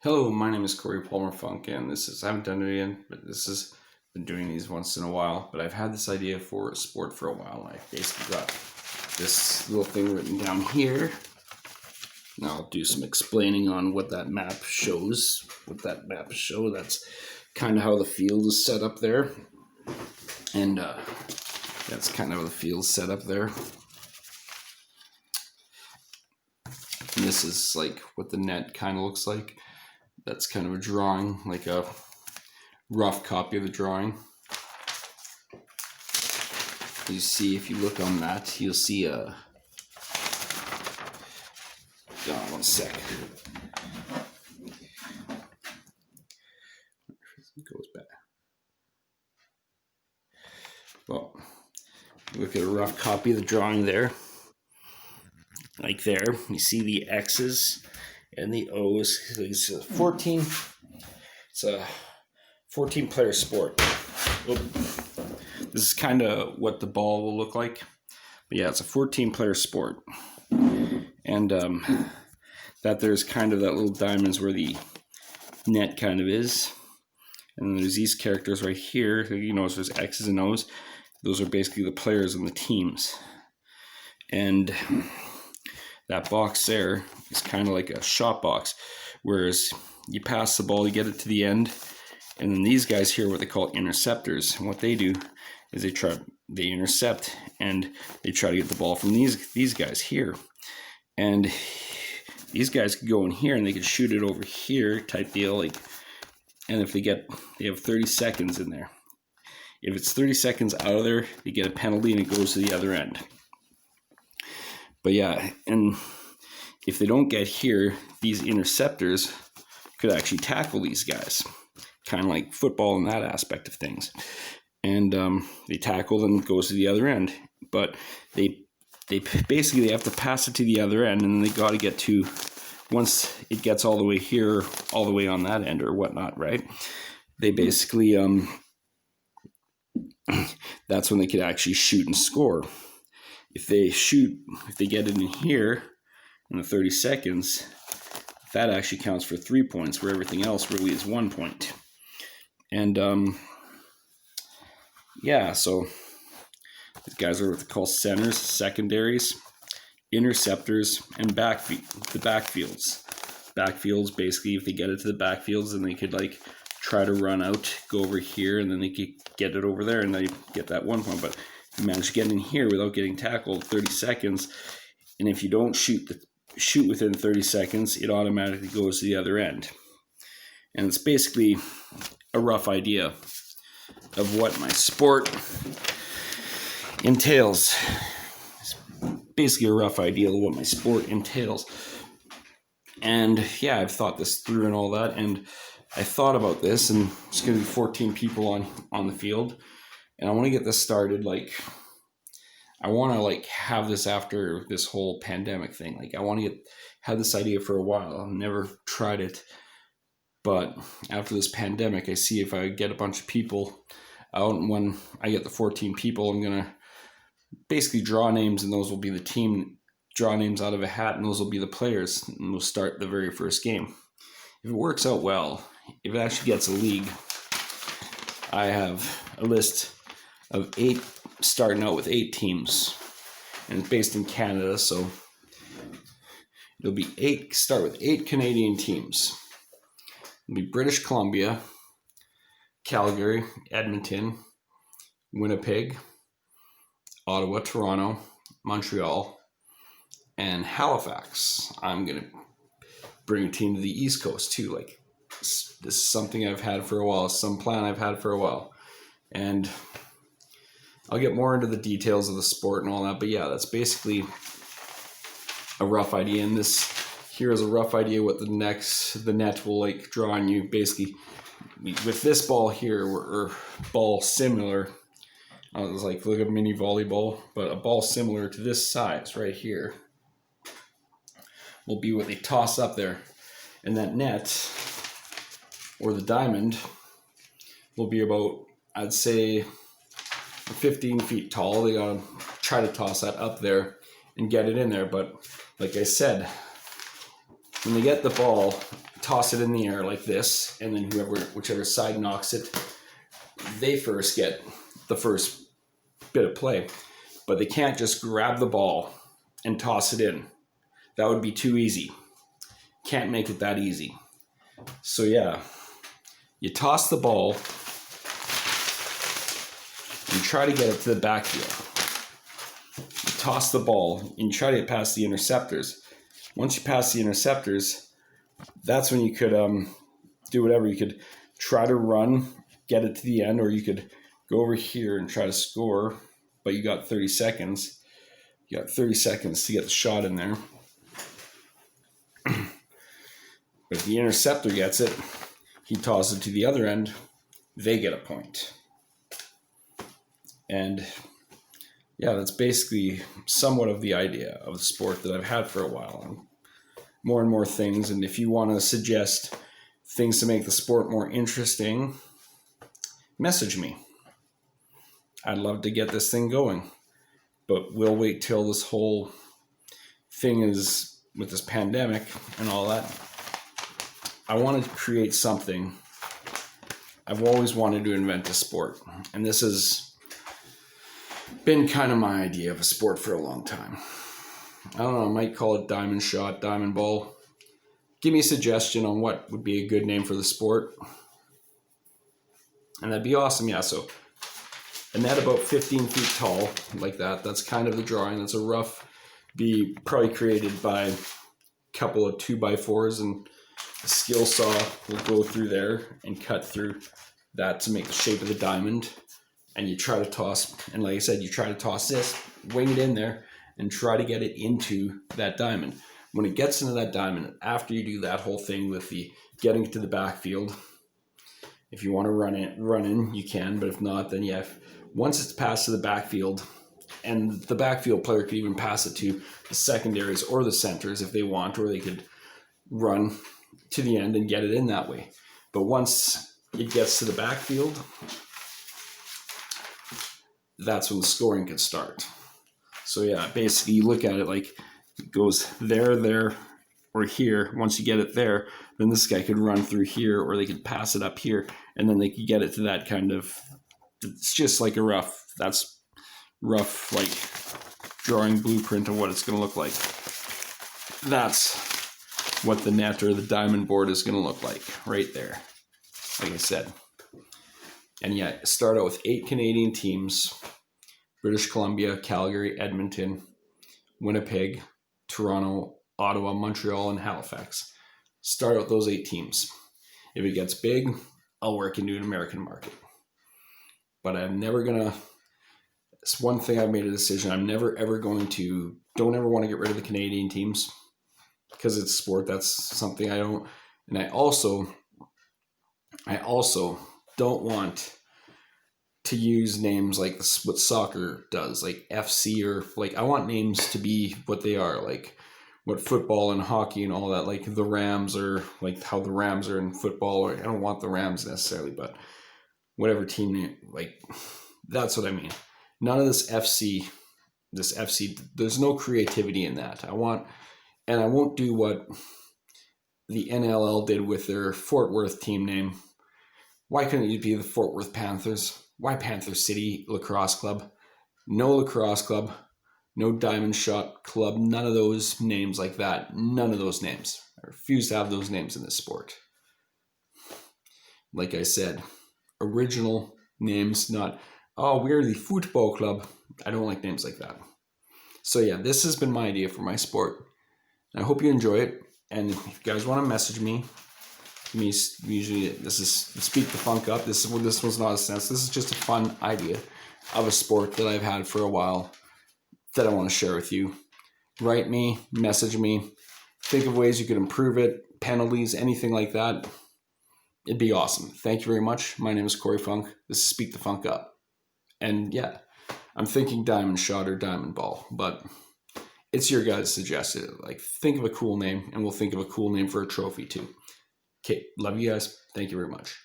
Hello, my name is Corey Palmer Funk, and I haven't done it yet, but this has been doing these once in a while. But I've had this idea for a sport for a while, and I basically got this little thing written down here. Now I'll do some explaining on what that map shows. That's kind of how the field is set up there. And that's kind of how the field's set up there. And this is like what the net kind of looks like. That's kind of a drawing, like a rough copy of the drawing. You see, if you look on that, you'll see a. One sec. It goes back. Well, look at a rough copy of the drawing there. Like there, you see the X's and the O's. It's a 14. It's a 14-player sport. Oop. This is kind of what the ball will look like. But yeah, it's a 14-player sport. And that there's kind of that little diamonds where the net kind of is. And there's these characters right here. You notice there's X's and O's. Those are basically the players and the teams. And that box there is kind of like a shot box, whereas you pass the ball, you get it to the end, and then these guys here are what they call interceptors. And what they do is they intercept and they try to get the ball from these guys here. And these guys could go in here and they could shoot it over here type deal, like, and if they have 30 seconds in there. If it's 30 seconds out of there, they get a penalty and it goes to the other end. But yeah, and if they don't get here, these interceptors could actually tackle these guys, kind of like football in that aspect of things. And they tackle them, it goes to the other end. But they basically have to pass it to the other end, and then they got to get to, once it gets all the way here, all the way on that end or whatnot, right? They basically, that's when they could actually shoot and score. If they get it in here in the 30 seconds, that actually counts for 3 points, where everything else really is 1 point. And yeah, so these guys are what they call centers, secondaries, interceptors, and the backfields. Backfields, basically, if they get it to the backfields, then they could like try to run out, go over here, and then they could get it over there, and they get that 1 point. But if you manage to get in here without getting tackled 30 seconds, and if you don't shoot within 30 seconds, it automatically goes to the other end. And it's basically a rough idea of what my sport entails. It's basically a rough idea of what my sport entails. And yeah, I've thought this through and all that, and I thought about this, and it's going to be 14 people on the field. And I want to get this started, like, I want to like have this after this whole pandemic thing. Like, I want to had this idea for a while. I've never tried it. But after this pandemic, I see if I get a bunch of people out, and when I get the 14 people, I'm going to basically draw names, and those will be the team, draw names out of a hat, and those will be the players, and we'll start the very first game. If it works out well, if it actually gets a league, I have a list of 8, starting out with 8 teams, and it's based in Canada, so it'll be start with 8 Canadian teams. It'll be British Columbia, Calgary, Edmonton, Winnipeg, Ottawa, Toronto, Montreal, and Halifax. I'm going to bring a team to the East Coast too. Like, this is something I've had for a while, some plan I've had for a while. And I'll get more into the details of the sport and all that, but yeah, that's basically a rough idea. And this here is a rough idea what the net will like draw on you. Basically, with this ball here, or ball similar, it's like, look at a mini volleyball, but a ball similar to this size right here will be what they toss up there. And that net, or the diamond, will be about, I'd say, 15 feet tall. They gotta try to toss that up there and get it in there. But like I said, when they get the ball toss it in the air like this, and then whichever side knocks it, they first get the first bit of play. But they can't just grab the ball and toss it in. That would be too easy. Can't make it that easy. So yeah, you toss the ball, you try to get it to the backfield. You toss the ball and you try to get past the interceptors. Once you pass the interceptors, that's when you could do whatever. You could try to run, get it to the end, or you could go over here and try to score, but you got 30 seconds. You got 30 seconds to get the shot in there. But if the interceptor gets it, he tosses it to the other end, they get a point. And yeah, that's basically somewhat of the idea of the sport that I've had for a while. And more things. And if you want to suggest things to make the sport more interesting, message me. I'd love to get this thing going. But we'll wait till this whole thing is with this pandemic and all that. I wanted to create something. I've always wanted to invent a sport. And this has been kind of my idea of a sport for a long time. I don't know, I might call it diamond shot, diamond ball. Give me a suggestion on what would be a good name for the sport. And that'd be awesome, yeah. So a net about 15 feet tall, like that. That's kind of the drawing. That's a rough, be probably created by a couple of 2x4s, and a skill saw will go through there and cut through that to make the shape of the diamond. And you try to toss, and like I said, you try to toss this, wing it in there, and try to get it into that diamond. When it gets into that diamond, after you do that whole thing with the getting to the backfield, if you want to run in, you can. But if not, then yeah, once it's passed to the backfield, and the backfield player could even pass it to the secondaries or the centers if they want, or they could run to the end and get it in that way. But once it gets to the backfield, that's when the scoring could start. So yeah, basically you look at it like it goes there, or here. Once you get it there, then this guy could run through here, or they could pass it up here, and then they could get it to that kind of, it's just like a rough like drawing blueprint of what it's going to look like. That's what the net or the diamond board is going to look like right there, like I said. And yeah, start out with 8 Canadian teams: British Columbia, Calgary, Edmonton, Winnipeg, Toronto, Ottawa, Montreal, and Halifax. Start out those 8 teams. If it gets big, I'll work into an American market. But I'm never gonna, it's one thing I've made a decision. I'm never ever going to, don't ever want to get rid of the Canadian teams, because it's sport. That's something I don't, and I also don't want to use names like what soccer does, like FC, or like, I want names to be what they are, like what football and hockey and all that, like the Rams, or like how the Rams are in football. Or I don't want the Rams necessarily, but whatever team, like, that's what I mean. None of this FC, there's no creativity in that. I won't do what the NLL did with their Fort Worth team name. Why couldn't it be the Fort Worth Panthers? Why Panther City Lacrosse Club? No lacrosse club, no diamond shot club, none of those names like that. None of those names. I refuse to have those names in this sport. Like I said, original names, not, oh, we're the football club. I don't like names like that. So yeah, this has been my idea for my sport. I hope you enjoy it. And if you guys want to message me, usually this is Speak the Funk Up. This was not a sense. This is just a fun idea of a sport that I've had for a while that I want to share with you. Write me, message me, think of ways you could improve it, penalties, anything like that. It'd be awesome. Thank you very much. My name is Corey Funk. This is Speak the Funk Up. And yeah, I'm thinking diamond shot or diamond ball, but it's your guys' suggested. Like, think of a cool name, and we'll think of a cool name for a trophy too. Okay, love you guys. Thank you very much.